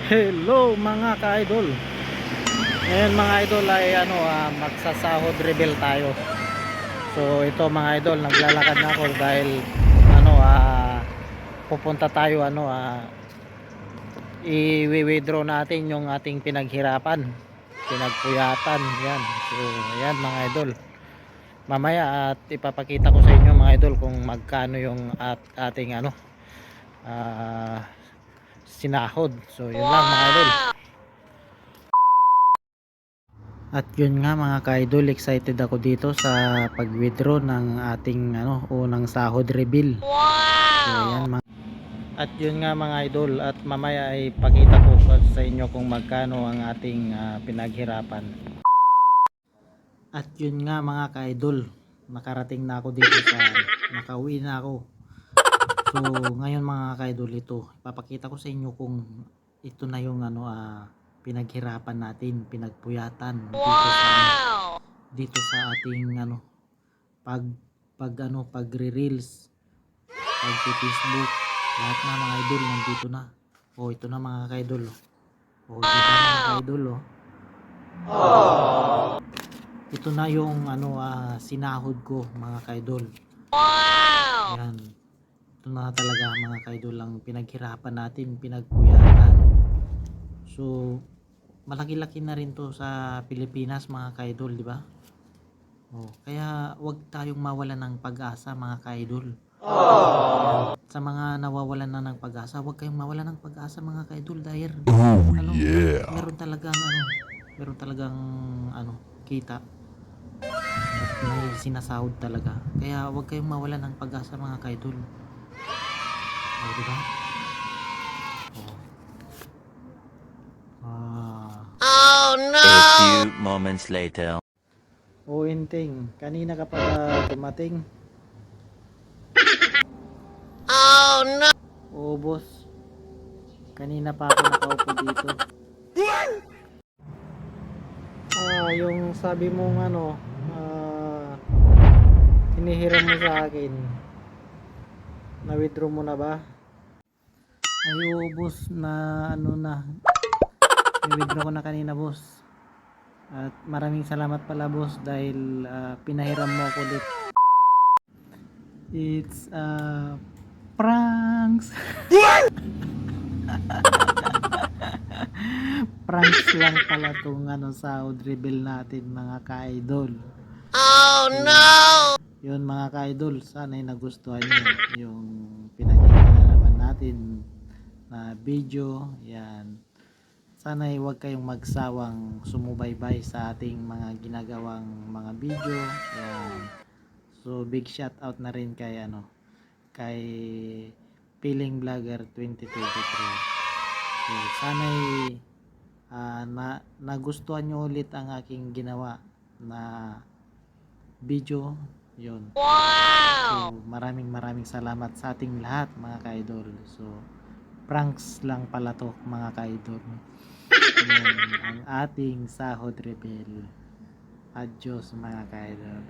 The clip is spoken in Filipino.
Hello mga ka-idol. Ngayon mga idol ay magsasahod rebel tayo. So ito mga idol, naglalakad na ako dahil pupunta tayo i-withdraw natin yung ating pinaghirapan, pinagpuyatan. Yan. So ayan mga idol. Mamaya at ipapakita ko sa inyo mga idol kung magkano yung ating sinahod. So yun lang mga idol. At yun nga mga ka-idol, excited ako dito sa pag-withdraw ng ating unang sahod reveal. So ayan at yun nga mga idol, at mamaya ay pakita ko sa inyo kung magkano ang ating pinaghirapan. At yun nga mga ka-idol, nakarating na ako dito nakauwi na ako. So ngayon mga ka-idol, ito ipapakita ko sa inyo kung ito na yung pinaghirapan natin, pinagpuyatan dito sa ating pagre-reels, pag-Facebook, lahat na mga idol nandito na. Oh, ito na mga ka-idol. Oh, ito na mga ka-idol, oh. Ito na yung sinahod ko mga ka-idol. Yan. Ito na talaga mga ka-idol ang pinaghirapan natin, pinagpuyatan. So malaki-laki na rin to sa Pilipinas mga ka-idol, di ba? Oh, kaya wag tayong mawalan ng pag-asa mga ka-idol. Sa mga nawawalan na ng pag-asa, wag kayong mawalan ng pag-asa mga ka-idol dahil meron talagang kita at may sinasahod talaga. Kaya wag kayong mawalan ng pag-asa mga ka-idol. Oh, di ba? Oh no! A few moments later. Oh, Inting, kanina ka pa dumating? Oh no! Oo, boss. Kanina pa ako nakaupo dito. Yung sabi mong hinihiram mo sa akin, na-withdraw mo na ba? Ay, oo, boss, i-withdraw ko na kanina, boss. At maraming salamat pala, boss, dahil pinahiram mo ako ulit. It's pranks. Pranks lang pala tong sahod reveal natin mga ka-idol. Oh no! Yun mga ka-idol, sana'y nagustuhan nyo yung pinakita naman natin na video. Yan. Sana'y huwag kayong magsawang sumubaybay sa ating mga ginagawang mga video. Yan. So big shout out na rin kay Piling Vlogger 2023. So sana'y nagustuhan nyo ulit ang aking ginawa na video. Yun. Wow! So maraming salamat sa ating lahat mga ka-idol. So pranks lang pala to mga ka-idol. Yun, ang ating sahod rebel. Adios mga ka-idol.